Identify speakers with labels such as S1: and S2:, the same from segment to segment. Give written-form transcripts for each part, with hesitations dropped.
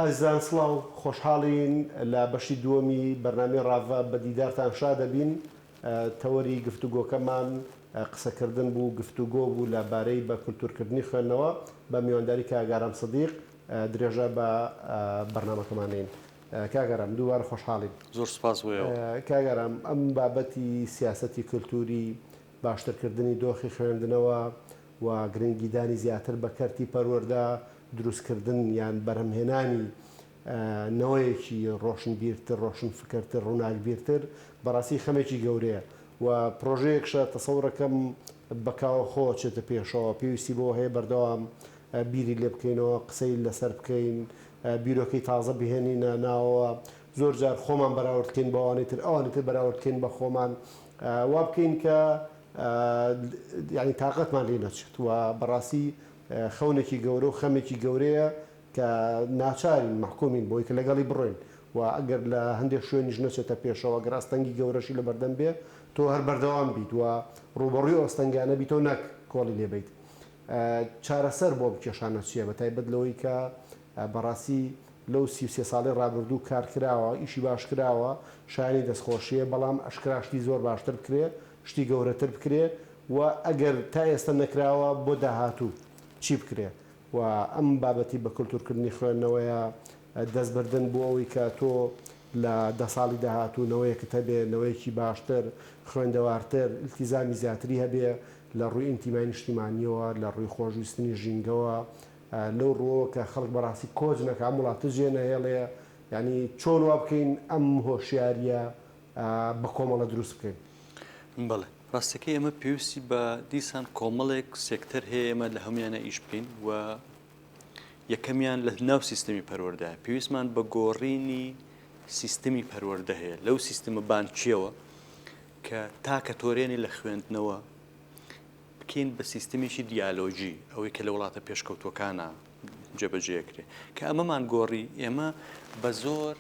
S1: ئازیزان سڵاو خۆشحاڵین لە بەشی دووەمی بەرنامەی ڕاڤە بە دیدارتان شا دەبین. تەوەری گفتوگۆکەمان قسەکردن بوو، گفتوگۆ بوو لەبارەی بە کولتورکردنی خوێندنەوە بە میوانداری کاگارام سەدیق درێژە بە بەرنامەکەمانین. کاگەرام دووبارە خۆشحاڵین.
S2: زۆر سپاس وێ.
S1: کاگەرام ئەم بابەتی سیاسەتی کولتوری باشترکردنی دۆخی خوێندنەوە و گرنگیدانی زیاتر بە کەرتی پەروەردە دروستکردن یان بەرهەمهێنانی نەوەیەکی ڕۆشنبیرتر ڕۆشن فکرتر ڕووناکبیرتر بەڕاستی خەمێکی گەورەیە و پرۆژەیەکشە تەسەوڕەکەم بەکاوە خۆ چێتە پێشەوە پێویستی بۆ هەیە بەردەوام بیری لێ بکەینەوە قسەی لەسەر بکەین بیرۆکەی تازە بهێنینە ناوەوە زۆر جار خۆمان بەراوردکەین بە ئەوانیتر بەراوردکەین بە خۆمان وا بکەین کە یعنی تااقەتمان لێ نەچێت و بەڕاستی خەونێکی گەورە و خەمێکی گەورەیە کە ناچارین محکومین بۆی کە لەگەڵی بڕۆین و ئەگەر لە هەندێک شوێنیش نەچێتە پێشەوە گراستەنگی گەورەشی لە بەردەم بێ تۆ هەر بەردەوام بیت و ڕوبەڕووی ئۆستەنگانە بیتۆ نەک کۆڵی لێبیت. چارەسەر بۆ بکێشانە چییە بە تایبەت لەوەی کە بەڕاستی لەو 33 ساڵی ڕابردوو کار کراوە ئیشی باش کراوە شایانی دەستخۆشیە بەڵام ئەشکراشتی زۆر باشتر بکرێ شتی گەورەتر بکرێ و ئەگەر تا ئێستا نەکراوە بۆ داهاتوو چی بکرێ و ئەم بابەتی بە کولتورکردنی خوێندنەوەیە دەستبردن بۆ ئەوەی کە تۆ لە 10 ساڵی داهاتوو نەوەیەکت هەبێ نەوەیەکی باشتر خوێندەوارتر ئیلتیزامی زیاتری هەبێ لە ڕووی ئینتیمای نیشتیمانیەوە لە ڕووی خۆشویستنی ژینگەوە لەو ڕۆ کە خەڵک بەڕاستی کۆچ نەکە وڵاتە ژێنەهێڵێ ینی چۆن وا بکەین ئەم هۆشیاریە بە کۆمەڵە دروست بکەین.
S2: بەڵێ ڕاستەکەی ئێمە پێویستی بە دیسان کۆمەڵێک سێکتەر هەیە ئێمە لە هەمویانە ئیش بکەین و یەکەمیان لە ناو سیستەمی پەروەردە پێویستمان بە گۆڕینی سیستەمی پەروەردە هەیە لەو سیستەمە بانکیەوە کە تاکە تۆرێنی لە خوێندنەوە بکەین بە سیستەمێکی دیالۆجی ئەوەی کە لە وڵاتە پێشکەوتوەکانە جێبەجێکرێ کە ئەمەمان گۆڕی ئێمە بە زۆر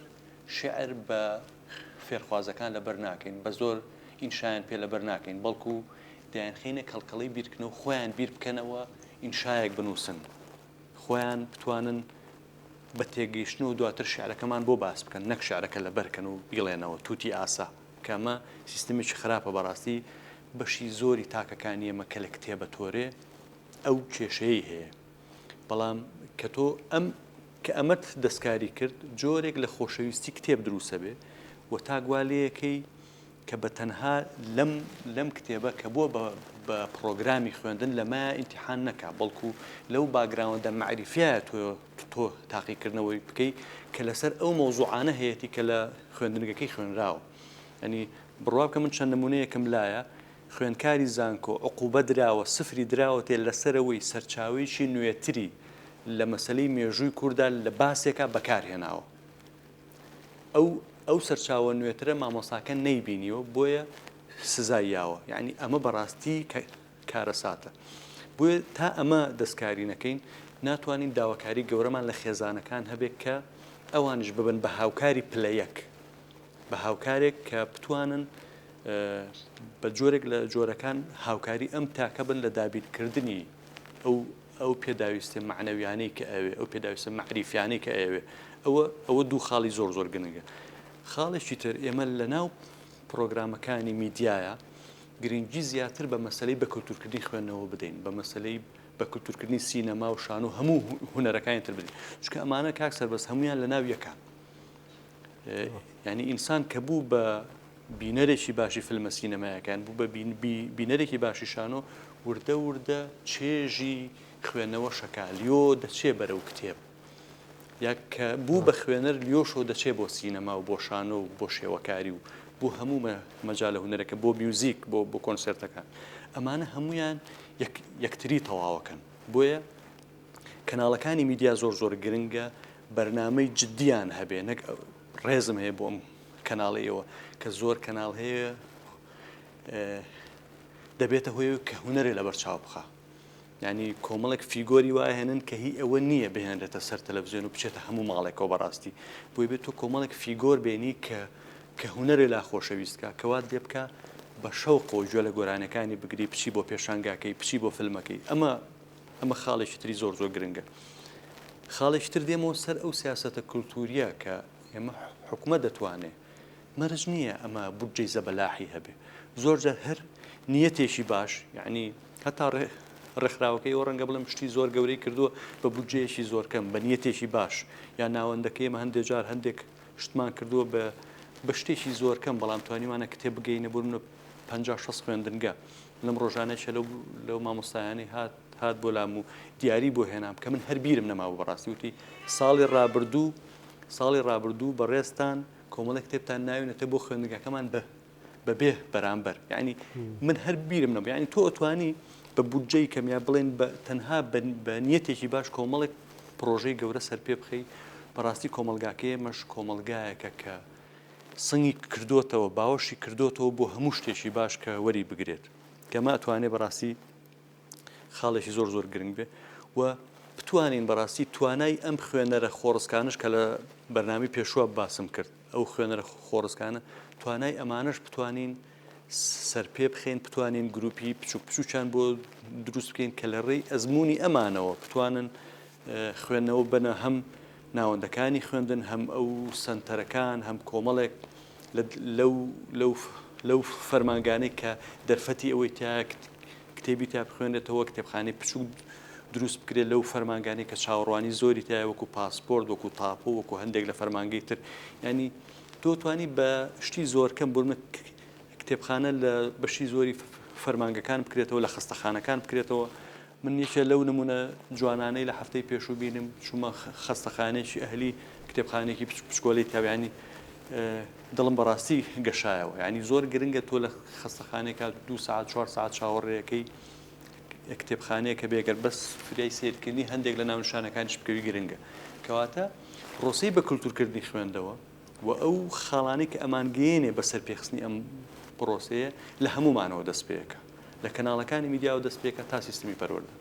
S2: شعر بە فێرخوازەکان لەبەر ناکەین بە زۆر ئینشایان پێ لەبەر ناکەین بەڵکو دایانخینە کەڵکەڵی بیرکردنەوە خۆیان بیر بکەنەوە ئینشایەک بنووسن خۆیان بتوانن بە تێگەیشتن و دواتر شعرەکەمان بۆ باس بکەن نەک شعرەکە لەبەرکەن و بیڵێنەوە تووتی ئاسا کەمە سیستەمێکی خراپە بەڕاستی بەشی زۆری تاکەکانی ئێمە کە لە کتێبە تۆرێ ئەو کێشەیە هەیە بەڵام کە تۆ کە ئەمەت دەستکاری کرد جۆرێک لە خۆشەویستی کتێب دروسە بێ و تاگوالەیەکەی کە بە تەنها لەم کتێبە کە بۆ بە پرۆگرامی خوێندن لەمە ئیمتیحان نەکا بەڵکو لەو باگراوەندە معریفایە تۆ تاقیکردنەوەی بکەی کە لەسەر ئەو مۆزوعانە هەیەی کە لە خوێندنگەکەی خوێنراوە ئەنی بڕوا بکە من چەند نمونەیەکم لایە خوێندکاری زانکۆ عقوبە دراوە سفری دراوە تێ لەسەرەوەی سەرچاویشی نوێتری لە مەسەلەی مێژووی کووردا لە باسێکە بەکارهێناوە ئەو سەرچاوە نوێترە مامۆساکە نەیبینیەوە بۆیە سزاییاوە یعنی ئەمە بەڕاستی کارەساتە بۆیە تا ئەمە دەستکاری نەکەین ناتوانین داواکاری گەورەمان لە خێزانەکان هەبێت کە ئەوانش ببن بە هاوکاری پلەیەک بە هاوکارێک کە بتوانن بە جۆرێک لە جۆرەکان هاوکاری ئەم تاکە بن لە دابیرکردنی ئەو پێداویستە معنەویانەی کە ئەوێ ئەو پێداویستە معریفیانەی کە ئەوێ ئەوە دوو خاڵی زۆر گرنگە. خاڵێکی تر ئێمە لە ناو پرۆگرامەکانی میدیایە گرنگی زیاتر بە مەسلەی بە کولتورکردنی خوێندنەوە بدەین بە مەسلەی بە کولتورکردنی سینەما و شان و هەموو هونەرەکانی تر بدەین چونکە ئەمانە کاک سەربەست هەمویان لە ناو یەکان یعنی ئینسان کە بوو بە بینەرێکی باشی فیلمە سینەمایەکان بوو بە بینەرێکی باشی شانۆ وردە چێژی خوێندنەوە شەکالیۆ دەچێ بەرەو کتێب یا کە بوو بە خوێنەر لیۆشۆ دەچێت بۆ سینەما و بۆ شانۆ و بۆ شێوەکاری و بۆ هەموو مەجالە هونەرەکە بۆ میوزیک بۆ کۆنسرتەکان ئەمانە هەمویان یەکتری تەواوەکەن بۆیە کەناڵەکانی میدیا زۆر گرنگە بەرنامەی جددیان هەبێ نەک ڕێزم هەیە بۆ ئەم کەناڵەیەوە کە زۆر کەناڵ هەیە دەبێتە هۆی کە هونەرێ لەبەر چاو بخە ینی کۆمەڵێک فیگۆری وایهێنن کە هی ئەوە نییە بهێنرێتە سەر تەلەڤیزیۆن و بچێتە هەموو ماڵێکەوە بەڕاستی بۆی بێت تۆ کۆمەڵێک فیگۆر بێنی کە هونەرێ لا خۆشەویستکە کەوات لێ بکە بە شەوق و گوێ لە گۆرانەکانی بگری پچی بۆ پێشانگاکەی پچی بۆ فیلمەکەی ئەمە خاڵێکی تری زۆر گرنگە. خاڵێکتر دێمەوە سەر ئەو سیاسەتە کولتوریە کە ئێمە حکومە دەتوانێت مەرج نییە ئەمە بودجەی زەبەلاحی هەبێ زۆر جار هەر نیەتێکی باش یعنی هەتا ڕێکخراوەکەی ئەو ڕەنگە بڵێم شتی زۆر گەورەی کردووە بە بودجەیەکی زۆر کەم بە نیەتێکی باش یا ناوەندەکەی ئێمە هەندێک جار هەندێک شتمان کردووە بە شتێکی زۆر کەم بەڵام توانیمانە کتێب بگەینە بوون 50-60 خوێندنگە لەم ڕۆژانەیە لەو مامۆستایانی هات بۆ لام و دیاری بۆ هێنام کە من هەر بیرم نەماوە بەڕاستی وتی ساڵی ڕابردوو بەڕێستان کۆمەڵێک کتێبتان ناوێنێتە بۆ خوێندنگەکەمان بەبێ بەرامبەر یعنی من هەر بیرم نەبوو یعنی تۆ ئەتوانی بە بودجەی کەمیا بڵێن تەنها بە نیەتێکی باش کۆمەڵێک پرۆژەی گەورە سەر پێ بخەی بەڕاستی کۆمەلگاکەیە مەش کۆمەلگایەکە کە سنگی کردوتەوە باوەشی کردوتەوە بۆ هەموو شتێکی باش کە وەری بگرێت کەمە ئەتوانێت بەڕاستی خاڵێکی زۆر گرنگ بێ و بتوانین بەڕاستی توانای ئەم خوێنەرە خۆڕسکانش کە لە بەرنامی پێشوە باسم کرد ئەو خوێنەرە خۆڕسکانە توانای ئەمانش بتوانین سەر پێ بخێن بتوانین گروپی پچووکیان بۆ دروست بکەین کە لە ڕێی ئەزمموی ئەمانەوە بتوانن خوێندنەوە بنە هەم ناوەندەکانی خوێندن هەم ئەو سنتەرەکان هەم کۆمەڵێک لەو فەرمانگانەی کە دەرفەتی ئەوەی تا کتێبی تا بخوێنێتەوە کتێبخانەی بچوو دروست بکرێت لەو فەرمانگانی کە چاوەڕوانی زۆری تایە وەکو پاسپۆرت وەکو تاپۆ وەکو هەندێک لە فەرمانگەی تر ینی تۆ توانی بە شتی زۆر کەم بۆ کتێبخانە لە بەشی زۆری فەرمانگەکان بکرێتەوە لە خستەخانەکان بکرێتەوە من یەکێ لەو نمونە جوانانەی لە هەفتەی پێشوو بینم چوومە خستەخانێکی ئەهلی کتێبخانێکی پچکۆلەی تاویانی دڵم بەڕاستی گەشایەوە ینی زۆر گرنگە تۆ لە خستەخانێکە 2 ساعت 4 ساعت چاوەڕێەکەی کتێبخانەیە کە بێگەر بەس فریای سیرکردنی هەندێک لە ناونشانەکانیش بکەوی گرنگە کەواتە ڕۆسەی بە کولتورکردنی خوێندەوە و ئەو خاڵانی کە ئەمان گەێنێ بەسەر پێخستنی ئەم پرۆسەیە لە هەمومانەوە دەست پێەکە لە کەناڵەکانی میدیا و دەست پێکە تا سیستمی پەروەردە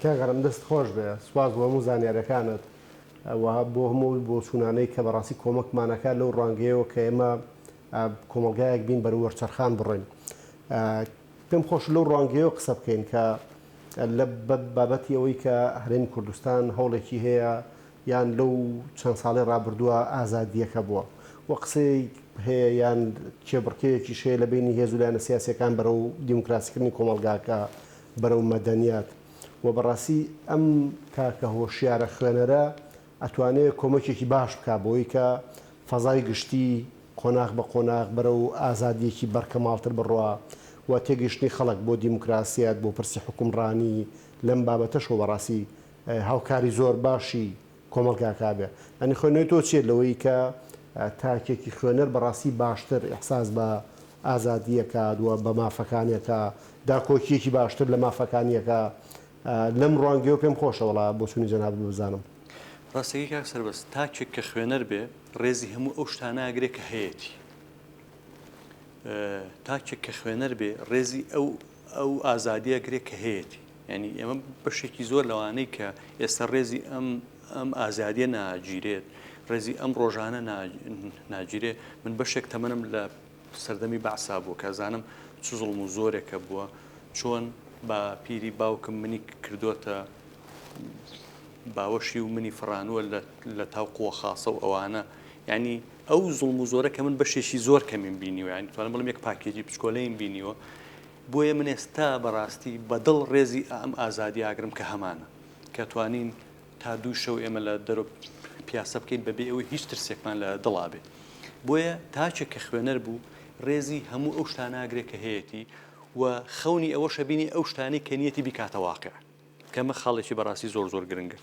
S1: کاگەڕم دەست خۆش بێ سواز بۆ هەموو زانیارەکانت بۆ هەموو بۆ چوونانەی کە بەڕاستی کۆمەکمانەکە لەو ڕانگەیەوە کە ئێمە کۆمەلگایەک بین بەر وەرچەرخان بڕێن پێم خۆش لەو ڕانگەیەوە قسە بکەین کە لە بابەتی ئەوەی کە هەرێمی کوردستان هەوڵێکی هەیە یان لەو چەند ساڵی ڕابردووە ئازادیەکە بووە وە قسەی هەیە یان کێبڕکەیەکی شەیە لە بینی هێزولایەنە سیاسیەکان بەرەو دیموکراسیکردنی کۆمەلگاکە بەرەو مەدەنیات و بەڕاستی ئەم کاکە هۆشیارە خوێنەرە ئەتوانێت کۆمەکێکی باش بکە بۆی کە فەزای گشتی قۆناغ بە قۆناغ بەرەو ئازادیەکی بەرکەماڵتر بڕوە و تێگەشتنی خەڵک بۆ دیموکراسیات بۆ پرسی حکومڕانی لەم بابەتەشەوە بەڕاستی هاوکاری زۆر باشی کۆمەلگاکە بێ ئەنی خوێنەوەی تۆ چێت لەوەی کە تاکێکی خوێنەر بەڕاستی باشتر ئەحساس بە ئازادیەکە وە بە مافەکانیەکە داکۆکیەکی باشتر لە مافەکانیەکە لەم ڕوانگەیەوە پێم خۆشەوەڵا بۆ چوونی جەناب بزانم
S2: ڕاستەکەی کاک سەربەست تاکێک کە خوێنەر بێ ڕێزی هەموو ئەو شتانەگرێ کە هەیەی تاکێک کە خوێنەر بێ ڕێزی ئەو ئازادیە گرێ کە هەیەی ینی ئێمە بەشێکی زۆر لەوانەی کە ئێستا ڕێزی ئەم ئازادیە ناگیرێت ڕێزی ئەم ڕۆژانە ناگیرێ من بەشێک تەمەنم لە سەردەمی بەعسا بوو کە زانم چ زوڵم و زۆرێکە بووە چۆن بە پیری باوکم منی کردوتە باوەشی و منی فڕانووە لە تاوقووە خاصە و ئەوانە یعنی ئەو زوڵم و زۆرە کە من بەشێکی زۆر کەمین بینیوە یعنی توانم بڵم یەک پاکێجی پچکۆلەیم بینیوە بۆیە من ئێستا بەڕاستی بەدڵ ڕێزی ئەم ئازادی ئاگرم کە هەمانە کە توانین تا دوو شەو ئێمە لە دەرۆ پیاسە بکەین بەبێ ئەوەی هیچ ترسێکمان لە دڵا بێ بۆیە تاچێک کە خوێنەر بوو ڕێزی هەموو ئەو شتاناگرێت کە هەیەی و خەونی ئەوە شەبینی ئەو شتانی کە نیەتی بیکاتە واقع کەمە خاڵێکی بەڕاستی زۆر گرنگە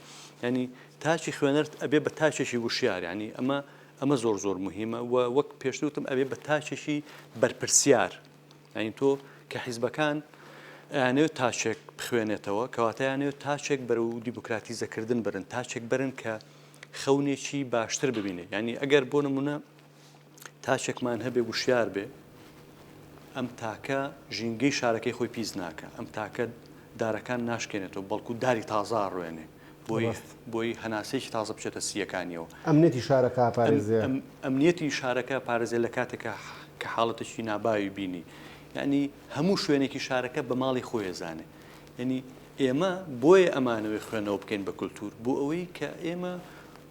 S2: ینی تاچی خوێنەر ئەبێ بە تاچێکی وشیار ینی ئەمە زۆر مهمە و وەک پێشتوتم ئەبێ بە تاچێکی بەرپرسیار ینی تۆ کە حیزبەکان یانەوێت تاچێک بخوێنێتەوە کەواتە یانەوێت تاچێک بەرەو دیموکراتیزەکردن برن تاچێک برن کە خەونێکی باشتر ببینێ ینی ئەگەر بۆ نمونە تاچێکمان هەبێ وشیار بێ ئەم تاکە ژینگەی شارەکەی خۆی پیس ناکە ئەم تاکە دارەکان ناشکێنێتەوە بەڵکو داری تازا ڕوێنێ بۆی هەناسەیەکی تازە بچێتە سیەکانیەوە
S1: ئەمنێتی شارەکە پارێزێ
S2: ئەمنیەتی شارەکە پارێزێ لە کاتێکە کە حاڵەتەشی ناباوی بینی یعنی هەموو شوێنێکی شارەکە بە ماڵی خۆی زانێ یعنی ئێمە بۆیە ئەمانەوەی خوێنەوە بکەین بە کولتور بۆ ئەوەی کە ئێمە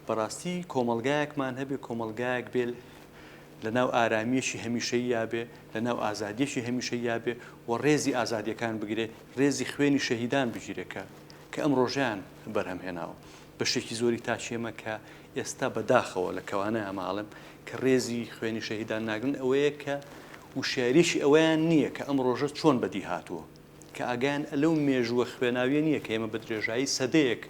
S2: بەڕاستی کۆمەلگایەکمان هەبێ کۆمەلگایەک بێ لە ناو ئارامیەشی هەمیشەی یابێ لە ناو ئازادیەشی هەمیشەی یابێ و ڕێزی ئازادیەکان بگرێ ڕێزی خوێنی شەهیدان بگیرێکە کە ئەم ڕۆژیان بەرهەمهێناوە بەشێکی زۆری تاچێمە کە ئێستا بەداخەوە لە کەوانە ئەماڵم کە ڕێزی خوێنی شەهیدان ناگرن ئەوەیە کە وشاریشی ئەویان نییە کە ئەم ڕۆژە چۆن بەدی هاتووە کە ئاگیان لەو مێژووە خوێناویە نییە کە ئێمە بە درێژایی سەدەیەک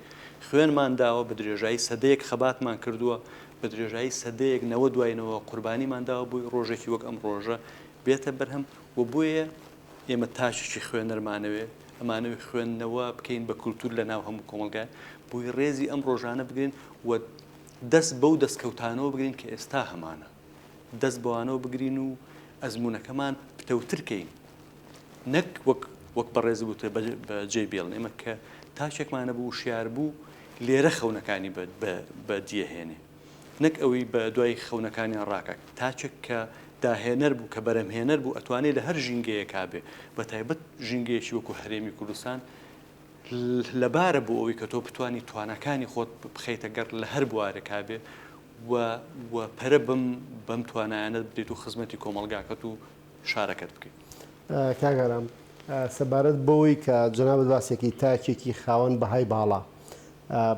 S2: خوێنمان داوە بە درێژایی سەدەیەک خەباتمان کردووە بە درێژایی سەدەیەک نەوە دوایینەوە قوربانیمان داوە بووی ڕۆژێکی وەک ئەم ڕۆژە بێتە بەرهەم و بۆیە ئێمە تاشێکی خوێنەرمانەوێ ئەمانەوەی خوێندنەوە بکەین بە کولتور لە ناو هەموو کۆمەلگای بووی ڕێزی ئەم ڕۆژانە بگرین و دەست بەو دەستکەوتانەوە بگرین کە ئێستا هەمانە دەست بەوانەوە بگرین و ئەزمونونەکەمان پتەوترکەین نەک وەک بەڕێز بووتە بەجێ بێڵن ئێمە کە تاچێکمانە بوو شیار بوو لێرە خەونەکانی بە دیەهێنێ نەک ئەوەی بە دوای خەونەکانیان ڕاکە تاچێک کە داهێنەر بوو کە بەرەمهێنەر بوو ئەتوانێت لە هەر ژینگەیە کابێ بە تایبەت ژینگەیەکی وەکو هەرێمی کوردستان لەبارە بوو ئەوەی کە تۆ بتانی توانەکانی خۆت بخەیتە گەڕ لە هەر بوارە کابێ و پەرە بەم توانایانە بدەیت و خزمەتی کۆمەلگاکەت و شارەکەت بکەیت.
S1: کاگەرام سەبارەت بەوەی کە جەنابەت باسێکی تاکێکی خاوەن بەهای باڵا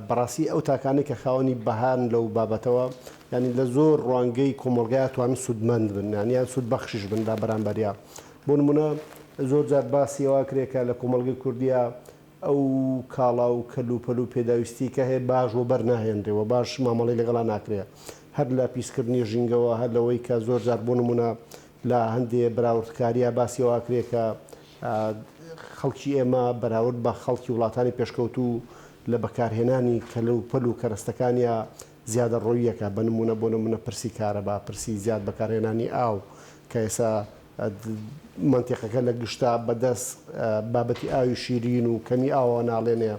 S1: بەڕاستی ئەو تاکانی کە خاوەنی بەهان لەو بابەتەوە ینی لە زۆر ڕوانگەی کۆمەلگای توانن سوودمەند بن یانیان سوود بەخشیش بن لە بەرامبەریا بۆ نمونە زۆر جار باسیەوە کرێکە لە کۆمەلگەی کوردیا ئەو کاڵا و کەلوپەل و پێداویستی کە هەیە باش و بەرناهێنرێەوە باش مامەڵی لەگەڵا ناکرێت هەر لە پیسکردنی ژینگەوە هەر لەوەی کە زۆر جار بۆ نمونە لە هەندێ براوردکاریە باسیەوە کرێکە خەڵکی ئێمە بەراورد بە خەڵکی وڵاتانی پێشکەوت و لە بەکارهێنانی کەلوپەل و کەرەستەکانیە زیادە ڕۆیەکە بە نمونە بۆ نمونە پرسی کارەبا پرسی زیاد بەکارهێنانی ئاو کە ئێستا منتیقەکە لە گشتا بەدەست بابەتی ئاوی شیرین و کەمی ئاوە ناڵێنێ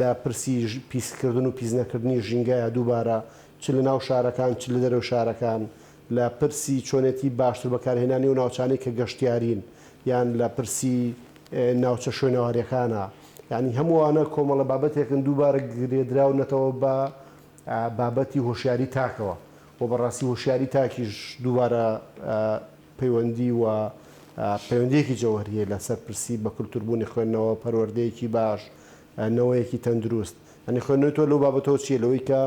S1: لە پرسی پیسکردن و پیسنەکردنی ژینگایە دووبارە چ لە ناو شارەکان چ لە دەرەوە شارەکان لە پرسی چۆنێتی باشتر بەکارهێنانی و ناوچانەی کە گەشتیارین یان لە پرسی ناوچە شوێنەوارەکانە ینی هەمووانە کۆمەڵە بابەتێکن دووبارە گرێدراونەتەوە بە بابەتی هۆشیاری تاکەوە و بەڕاستی هۆشیاری تاکیش دووبارە پەیوەندی و پەیوەندیەکی جەوهریە لەسەر پرسی بە کولتوربوونی خوێندنەوە پەروەردەیەکی باش نەوەیەکی تەندروست ئەنی خوێندنەوەی تۆ لەو بابەتەوە چیە لەوەی کە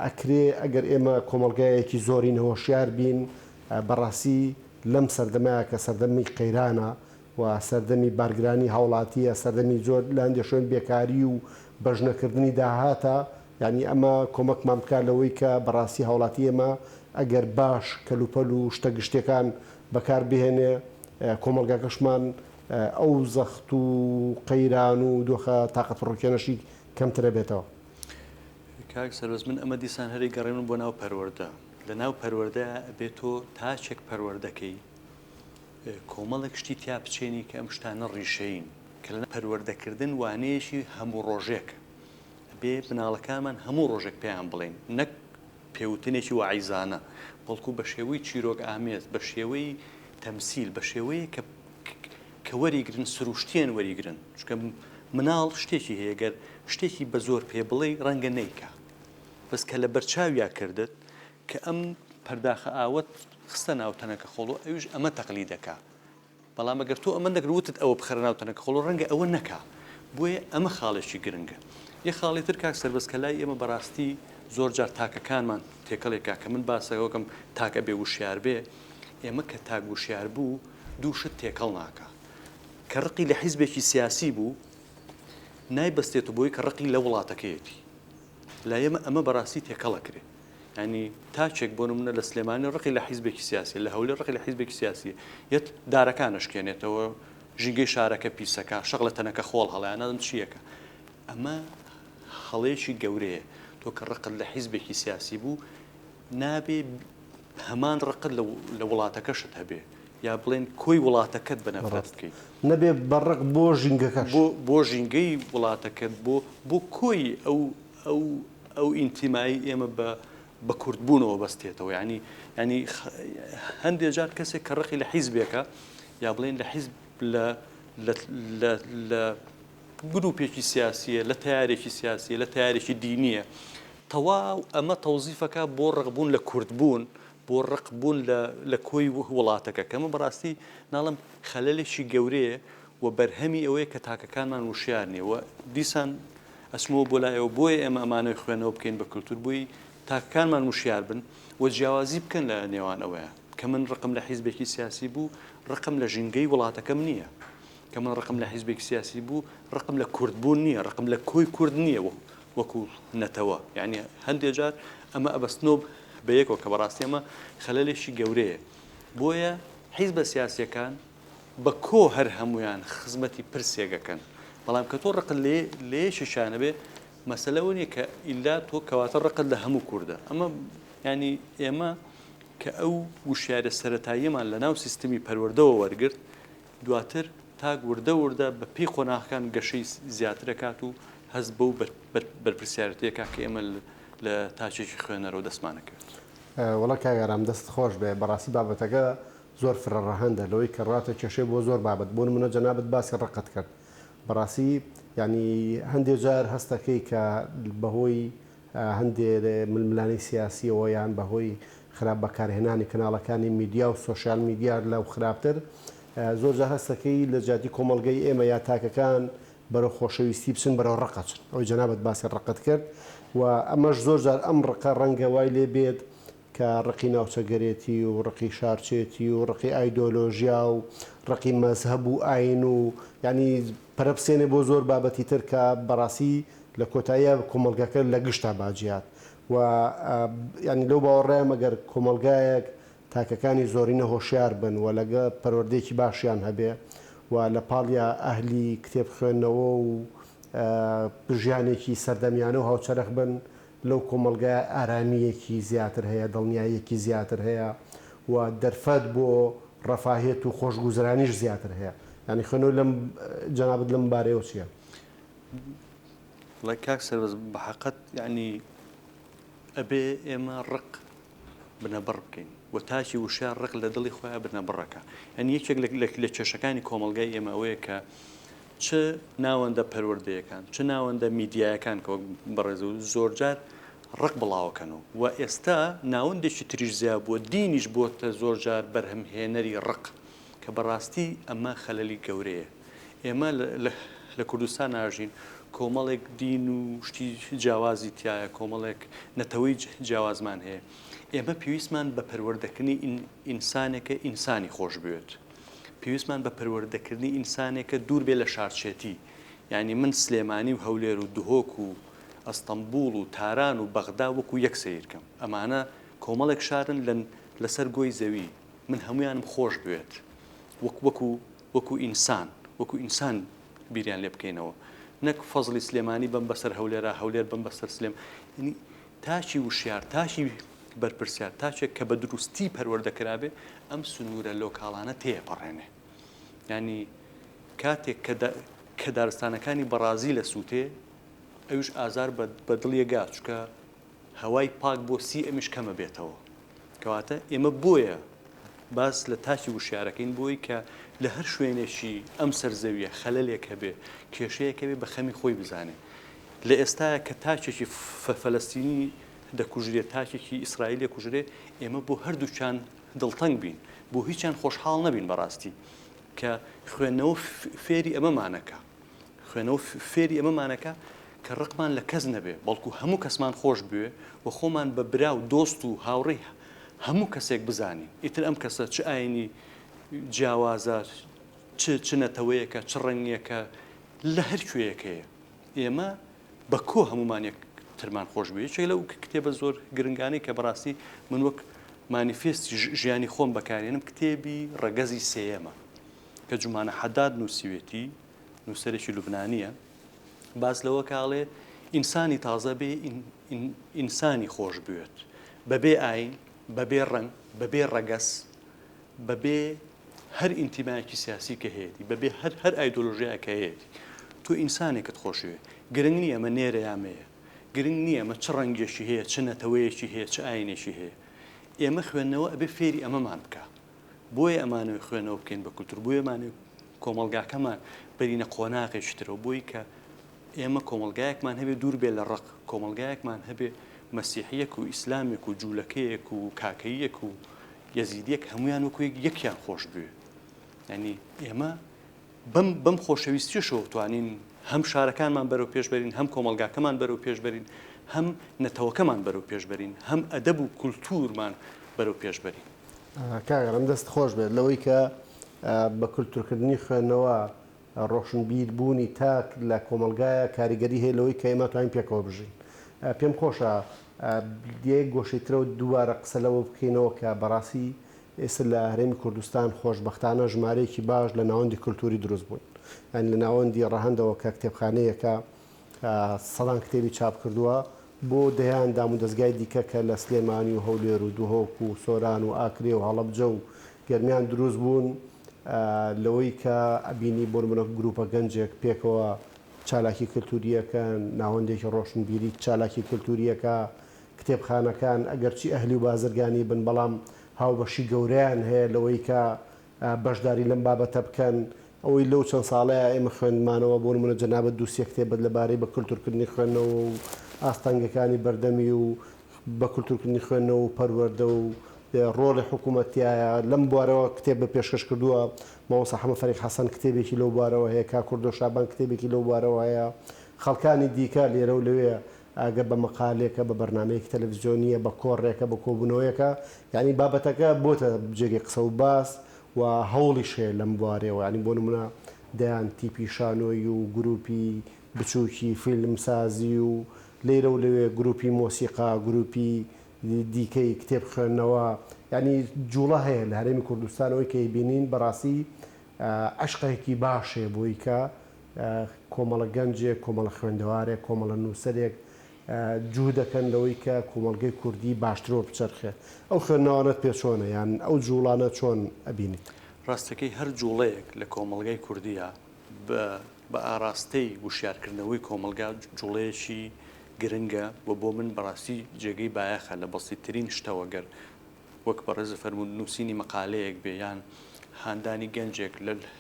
S1: ئەکرێ ئەگەر ئێمە کۆمەلگایەکی زۆرین هۆشیار بین بەڕاستی لەم سەردەمایە کە سەردەمی قەیرانە و سەردەمی بارگرانی هاوڵاتیە سەردەمی زۆر لە هەندێک شوێن بێکاری و بەژنەکردنی داهاتە ینی ئەمە کۆمەکمان بکات لەوەی کە بەڕاستی هاوڵاتی ئێمە ئەگەر باش کەلوپەل و شتە گشتەکان بەکار بهێنێ کۆمەلگاکەشمان ئەو زەخت و قەیران و دۆخە تااقەت ڕۆکێنەشی کەمترە بێتەوە.
S2: کاک سەرۆز من ئەمە دیسان هەری گەڕێنم بۆ ناو پەروەردە لە ناو پەروەردە بێت تۆ تاچێک پەروەردەکەی کۆمەڵێک شتی تیا بچێنی کە ئەم شتانە ڕیشەین کە لە پەروەردەکردن وانەیەشی هەموو ڕۆژێک بێ بناڵەکانمان هەموو ڕۆژێک پێیان بڵێن نەک پێوتنێکی وعیزانە بەڵکو بە شێوەی چیرۆک ئامێز بە شێوەی تەمسیل بە شێوەیە کە وەریگرن سروشتیان وەریگرن چکە مناڵ شتێکی هەیە گەر شتێکی بە زۆر پێ بڵێ ڕەنگە نەیکە بەس کە لە بەرچاویا کردت کە ئەم پەرداخە ئاوت خستە ناو تەنەکە خۆڵۆ ئەوش ئەمە تەقلی دەکا بەڵام ئەگەر تۆ ئەمە دەگروتت ئەوە بخەرە ناو تەنەکە خۆڵۆ ڕەنگە ئەوە نەکا بۆیە ئەمە خاڵێکی گرنگە یە خاڵی تر کاک سەربەز کە لای ئێمە بەڕاستی زۆر جار تاکەکانمان تێکەڵێکا کە من باسەکەم تاکە بێ وشیار بێ ئێمە کە تاک وشیار بوو دووشت تێکەڵ ناکە کە ڕقی لە حیزبێکی سیاسی بوو نایبەستێت بۆی کە ڕقی لە وڵاتەکەیەتی لا ئێمە ئەمە بەڕاستی تێکەڵەکرێ ینی تاچێک بۆ نمونە لە سلێمانی ڕقی لە حیزبێکی سیاسی لە هەولێر ڕقی لە حیزبێکی سیاسیە یەت دارەکانشکێنێتەوە ژینگەی شارەکە پیسەکە شەق لە تەنەکە خۆڵ هەڵیانەدەم چیەکە ئەمە هەڵەیەکی گەورەیە تۆ کە ڕقت لە حیزبێکی سیاسی بوو نابێ هەمان ڕقت لە وڵاتەکەشت هەبێ یا بڵێن کۆی وڵاتەکەت بەنەفرەت بکەیت
S1: نەبێ بەڕق بۆ ژینگەکەش
S2: بۆ ژینگەی وڵاتەکەت بۆ کۆی ئەو ئینتیمایی ئێمە بە کوردبوونەوە بەستێتەوە ینی هەندێک جار کەسێک کە ڕقی لە حیزبێکە یا بڵێن لە حیزب لە گروپێکی سیاسیە لە تیارێکی سیاسیە لە تیارێکی دینیە تەواو ئەمە تەوزیفەکە بۆ ڕقبوون لە کوردبوون بۆ ڕقبوون لە کۆی وڵاتەکە کەمە بەڕاستی ناڵم خەلەلێکی گەورەیە و بەرهەمی ئەوەیە کە تاکەکانمان وشیار نیە و دیسان ئەسمەوە بۆ لایەوە بۆیە ئێمە ئەمانەوەی خوێنەوە بکەین بە کولتور بووی تاکەکانمان وشیار بن و جیاوازی بکەن لە نێوان ئەوەیە کە من ڕقم لە حیزبێکی سیاسی بوو ڕقم لە ژینگەی وڵاتەکەم نییە کە من ڕقم لە حیزبێکی سیاسی بوو ڕقم لە کوردبوون نییە ڕقم لە کۆی کورد نییە وەکو نەتەوە یعنی هەندێک جار ئەمە ئەبەستنەوە بە یەکەوە کە بەڕاستی ئەمە خەلەلێکی گەورەیە بۆیە حیزبە سیاسیەکان بە کۆ هەر هەمویان خزمەتی پرسێگەکەن بەڵام کە تۆ ڕقل لێ ششانە بێ مەسەلەوە نیە کە ئیلا تۆ کەواتە ڕقل لە هەموو کووردە ئەمە ینی ئێمە کە ئەو وشیارە سەرەتاییەمان لە ناو سیستمی پەروەردەوە وەرگرت دواتر تا وردە بە پێی خۆناغەکان گەشەی زیاترەکات و هەز بە و بەرپرسیارەتەیەکە کە ئێمە لە تاچێکی خوێنەرەوە دەستمانە کرد
S1: وەڵا کاگەرام دەست خۆش بێ بەڕاستی بابەتەکە زۆر فرەڕەهەندە لەوەی کە ڕاتە کێشەی بۆ زۆر بابەت بۆ منە جەنابەت باسی ڕقت کرد بەڕاستی ینی هەندێک جار هەستەکەی کە بەهۆی هەندێک ململانی سیاسیەوە یان بەهۆی خراپ بەکارهێنانی کەناڵەکانی میدیا و سۆشیال میدیا لەو خراپتر زۆر جار هەستەکەی لە جاتی کۆمەلگەی ئێمە یا تاکەکان بەرەو خۆشەویستی بچن بەرەو ڕقەچن ئەوی جەنابەت باسی ڕقت کرد و ئەمەش زۆر جار ئەم ڕقە ڕەنگە وای لێ بێت کە ڕقی ناوچەگەرێتی و ڕقی شارچێتی و ڕقی ئایدۆلۆژیا و ڕقی مەزهەب و ئاین و ینی پەرەپسێنێ بۆ زۆر بابەتی تر کە بەڕاستی لە کۆتاییە کۆمەلگاکە لە گشتا باجیات و ینی لەو باوەڕێم ئەگەر کۆمەلگایەک تاکەکانی زۆرینە هۆشیار بن و لەگە پەروەردەیەکی باشیان هەبێ و لە پاڵیا ئەهلی کتێب خوێندنەوە و ژیانێکی سەردەمیانە و هاوچەرخ بن لەو کۆمەلگای ئارامiyەکی زیاتر هەیە دڵنیاییەکی زیاتر هەیە و دەرفەت بۆ ڕەفاهێت و خۆشگوزرانیش زیاتر هەیە ینی خوێنەوە لەم جەنابەت لەم بارەیەوە چییە؟
S2: وڵای کاک سەربەز بەحەقەت یعنی ئەبێ ئێمە ڕق بنەبڕ بکەین و تاچی وشار ڕق لە دڵی خۆیان بنەبڕەکە ئەنی یەکێک لە کێشەکانی کۆمەلگای ئێمە ئەوەیە کە چ ناوەندە پەروەردەیەکان چ ناوەندە میدیایەکان کە بەڕێز و زۆرجار ڕق بڵاوکەنەوە و ئێستا ناوەندێکی تریش زیاد بووە دینیش بۆتە زۆرجار بەرهەمهێنەری ڕق کە بەڕاستی ئەمە خەلەلی گەورەیە ئێمە لە کوردستان ناژین کۆمەڵێک دین و شتی جیاوازی تایە کۆمەڵێک نەتەوەی جیاوازمان هەیە ئێمە پێویستمان بە پەروەردەکردنی ئینسانێکە ئینسانی خۆش بوێت پێویستمان بە پەروەردەکردنی ئینسانێکە دوور بێ لە شارچێتی یعنی من سلێمانی و هەولێر و دهۆک و ئەستەمبول و تاران و بەغدا وەکو یەک سیرکەم ئەمانە کۆمەڵێک شارن لەسەر گۆی زەوی من هەمویانم خۆش بوێت وەکو ئینسان بیریان لێ بکەینەوە نەک فەزلی سلێمانی بم بەسەر هەولێرە هەولێر بم بەسەر سلێم ینی تاشی وشیار تاشی بەرپرسیار تاچێک کە بە دروستی پەروەردەکرابێ ئەم سنوورە لۆکاڵانە تێپەڕێنێ ینی کاتێک کە دارستانەکانی بەڕازی لە سووتێ ئەوش ئازار بە دڵیەگا چکە هەوای پاک بۆ سی ئەمیش کەمە بێتەوە کەواتە ئێمە بۆیە باس لە تاچی وشیارەکەین بۆی کە لە هەر شوێنێکی ئەم سەرزەویە خەلەلێک هەبێ کێشەیەک هەبێ بە خەمی خۆی بزانێ لە ئێستاە کە تاچێکی فەلەستینی دەکوژرێت تاچێکی ئیسرائیل کوژرێ ئێمە بۆ هەردووچان دڵتەنگ بین بۆ هیچیان خۆشحاڵ نەبین بەڕاستی کە خوێندنەوە فێری ئەمەمانەکە کە ڕقمان لە کەس نەبێ بەڵکو هەموو کەسمان خۆش بوێ و خۆمان بە برا و دۆست و هاوڕێ هەموو کەسێک بزانین ئیتر ئەم کەسە چ ئاینی جیاوازە چ نەتەوەیەکە چ ڕەنگیەکە لە هەر کوێیەکەیە ئێمە بە کۆ هەمومانێک ترمان خۆش بێ چێ لەو کتێبە زۆر گرنگانی کە بەڕاستی من وەک مانیفێستی ژیانی خۆم بەکارێنم کتێبی ڕەگەزی سێیەمە کە جومانە حەداد نووسیوێتی نووسەرێکی لوبنانیە باس لەوە کاڵێ ئینسانی تازە بێ ئینسانی خۆش بوێت بەبێ ئاین بەبێ ڕەنگ بەبێ ڕەگەس بەبێ هەر ئینتیمایەکی سیاسی کە هەیەی بەبێ هەر ئایدۆلۆژیایەکە هەیەی تۆ ئینسانێکت خۆشوێ گرنگ نییە ئەمە نێرە یامەیە گرنگ نییە ئەمە چ ڕەنگێکی هەیە چ نەتەوەیەکی هەیە چ ئاینێکی هەیە ئێمە خوێندنەوە ئەبێ فێری ئەمەمان بکە بۆیە ئەمانەوەی خوێنەوە بکەین بە کولتور بۆیە ئەمانەوەی کۆمەلگاکەمان بەرینە قۆناغێشترەوە بۆی کە ئێمە کۆمەلگایەکمان هەبێ دوور بێ لە ڕق کۆمەلگایەکمان هەبێ مەسیحیەک و ئیسلامێک و جوولەکەیەک و کاکەیەک و یەزیدیەک هەمویان وەکو یەکیان خۆش بوێ ینی ئێمە بەم خۆشەویستیشەوە توانین هەم شارەکانمان بەرەو پێشبەرین هەم کۆمەلگاکەمان بەرەو پێشبەرین هەم نەتەوەکەمان بەرەو پێشبەرین هەم ئەدەب و کولتورمان بەرەو پێشبەرین.
S1: کاگەڕم دەست خۆش بێت لەوەی کە بە کولتورکردنی خوێندنەوە ڕۆشنبیر بوونی تاک لە کۆمەلگایە کاریگەری هەیە لەوەی کە ئێمە توانین پێکەوە بژین. پێم خۆشە دیەک گۆشەیترەوە دووبارە قسە لەوە بکەینەوە کە بەڕاستی ئێستا لە هەرێمی کوردستان خۆشبەختانە ژمارەیەکی باش لە ناوەندی کولتوری دروست بوون. یان لە ناوەندی ڕەهەندەوە کە کتێبخانەیەکە سەدان کتێبی چاپ کردووە بۆ دەیان دام و دەستگای دیکە کە لە سلێمانی و هەولێر و دوهۆک و سۆران و ئاکرێ و هەڵەبجە و گەرمیان دروست بوون لەوەی کە ئەبینی بۆ منە گروپە گەنجێک پێکەوە چالاکی کللتوریەکە ناوەندێکی ڕۆشنبیری چالاکی کللتوریەکە کتێبخانەکان ئەگەرچی ئەهلی و بازرگانی بن بەڵام هاوبەشی گەورەیان هەیە لەوەی کە بەشداری لەم بابەتە بکەن ئەوەی لەو چەند ساڵەیە ئێمە خوێندمانەوە بۆ منە جەنابەت دووسێ کتێبەت لەبارەی بە کولتورکردنی خوێندنەوە و ئاستانگەکانی بەردەمی و بە کولتورکردنی خوێندنەوە و پەروەردە و ڕۆڵی حکوومەتیایە لەم بوارەوە کتێب بە پێشکەش کردووە مامۆستا حەمەد فەریق حەسەن کتێبێکی لەو بوارەوە هەیە کا کوردۆ شابان کتێبێکی لەو بوارەوە هەیە خەڵکانی دیکە لێرە و لەوێ ئەگەر بە مەقالێکە بە بەرنمەیەک تەلەڤیزیۆنیە بە کۆڕێکە بە کۆبوونەوەیەکە یعنی بابەتەکە بۆتە جێگەی قسە و باس و هەوڵیشێ لەم بوارەوە ینی بۆ نمونە دەیان تیپی شانۆی و گروپی بچووکی فیلم سازی و لێرە و لەوێ گروپی مۆسیقا گروپی دیکەی کتێب خوێندنەوە ینی جوڵە هەیە لە هەرێمی کوردستانەوەی کە بینین بەڕاستی عشقێکی باشێ بۆی کە کۆمەڵە گەنجێک کۆمەڵە خوێندەوارێک کۆمەڵە نووسەرێک جوو دەکەن لەوەی کە کۆمەلگەی کوردی باشترەوە بچەرخێ ئەو خوێندنەوەنت پێ چۆنە یان ئەو جوڵانە چۆن ئەبینیت؟
S2: ڕاستەکەی هەر جوڵەیەک لە کۆمەلگای کوردیە بە ئاراستەی وشیارکردنەوەی کۆمەلگا جوڵەیەکی گرنگە و بۆ من بەڕاستی جێگەی بایەخە لە بەسیترین شتەوەگەر وەک بەڕێز فەرموود نووسینی مەقالەیەک بێ یان هاندانی گەنجێک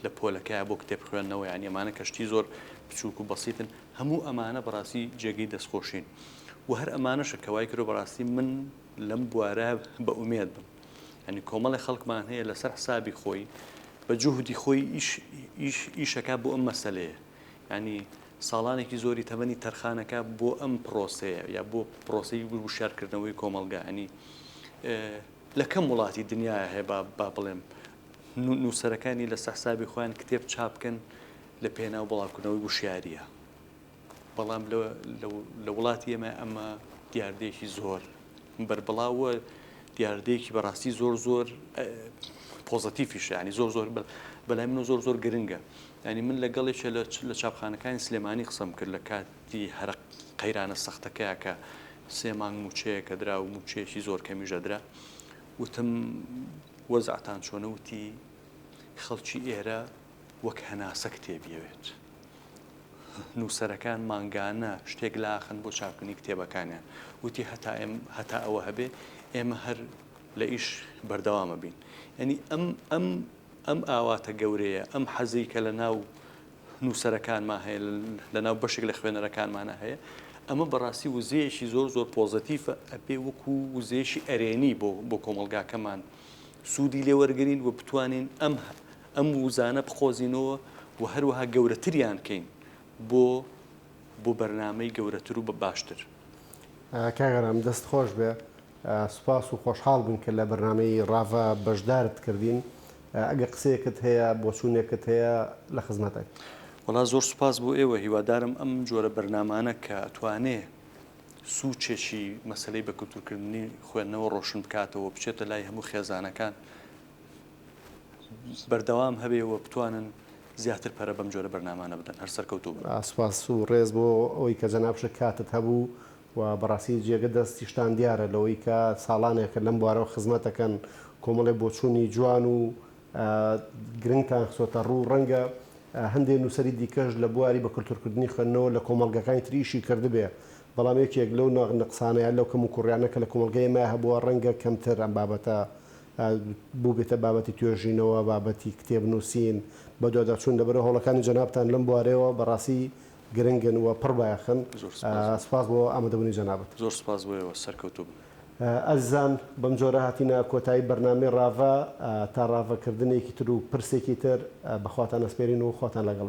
S2: لە پۆلەکەیە بۆ کتێب خوێندنەوە یان ئەمانە کەشتی زۆر بچووک و بەسیتن هەموو ئەمانە بەڕاستی جێگەی دەستخۆشین و هەر ئەمانەشە کەوای کرۆ بەڕاستی من لەم بوارە بە ئومێد بم ینی کۆمەڵی خەڵکمان هەیە لەسەر حسابی خۆی بە جوهدی خۆی ئیشەکە بۆ ئەم مەسەلەیە ینی ساڵانێکی زۆری تەمەنی تەرخانەکە بۆ ئەم پرۆسەیە یا بۆ پرۆسی وشارکردنەوەی کۆمەلگا ینی لە کەم وڵاتی دنیاە هەیە با بڵێم نووسەرەکانی لە سەحسابی خۆیان کتێب چاپکەن لە پێناو بڵاوکردنەوەی وشیاریە بەڵام لە وڵاتی ئێمە ئەمە دیاردەیەکی زۆر بەربڵاوە دیاردەیەکی بەڕاستی زۆر پۆزتیفیشە ینی زۆر بەلای من زۆر گرنگە ینی من لەگەڵێکە لە چاپخانەکانی سلێمانی قسەم کرد لە کاتی هەرە قەیرانە سەختەکەیە کە سێ مانگ موچەیەکە درا و موچەیەکی زۆر کەمیژەدرا وتم وەزعتان چۆنە وتی خەڵکی ئێرە وەک هەناسە کتێبیەوێت نووسەرەکان مانگانە شتێک لاخن بۆ چاپکردنی کتێبەکانیان وتی هەتا ئەوە هەبێ ئێمە هەر لە ئیش بەردەوامە بین ینی ئەم ئاواتە گەورەیە ئەم حەزی کە لە ناو نووسەرەکانمان هەیە لە ناو بەشێک لە خوێنەرەکانمانە هەیە ئەمە بەڕاستی وزەیەکی زۆر پۆزتیفە ئەبێ وەکو وزەیەکی ئەرێنی بۆ کۆمەلگاکەمان سوودی لێ وەرگین و بتوانین ئەم وزانە بخۆزینەوە و هەروەها گەورەتریان کەین بۆ بەرنامەی گەورەتر و بە باشتر.
S1: کاگەرام دەست خۆش بێ سوپاس و خۆشحاڵ بن کە لە بەرنامەی ڕاڤە بەشدارت کردین ئەگە قسەیەکت هەیە بۆ چوونێکت هەیە لە خزمەتێک.
S2: وەڵا زۆر سوپاس بۆ ئێوە هیوادارم ئەم جۆرە بەرنامانە کە ئەتوانێ سوچێکی مەسلەی بە کولتورکردنی خوێندنەوە ڕۆشن بکاتەوە بچێتە لای هەموو خێزانەکان بەردەوام هەبێەوە بتوانن زیاتر پەرە بەم جۆرە بەرنامانە بدەن هەر سەرکەوتوو بن.
S1: سوپاس و ڕێز بۆ ئەوەی کە جەنابشە کاتت هەبوو و بەڕاستی جێگە دەستیشتان دیارە لەوەی کە ساڵانێکە لەم بوارەوە خزمەتەکەن کۆمەڵی بۆچوونی جوان و گرنگتان خسۆتە ڕوو ڕەنگە هەندێک نووسەری دیکەش لە بواری بە کولتورکردنی خوێندنەوە لە کۆمەڵگەکانی تریشی کردبێ بەڵام یەکێک لەو نەقسانەیە لەو کەم و کوڕیانە کە لە کۆمەلگەی ما هەبووە ڕەنگە کەمتر ئەم بابەتە بوو بێتە بابەتی توێژینەوە بابەتی کتێب نووسین بە دوواداچوون لەبەرە هەوڵەکانی جەنابتان لەم بوارەوە بەڕاستی گرنگن و پڕ بایەخن. سپاس بۆ ئامادەبوونی جەنابەت.
S2: زۆر سپاس بۆیەوە سەرکەوتوو بن.
S1: ئەزان بەم جۆرە هاتیینە کۆتایی بەرنامەی ڕاڤە تا ڕاڤەکردنێکی تر و پرسێکی تر بەخواتان ئەسپێرین و خۆتان لەگەڵ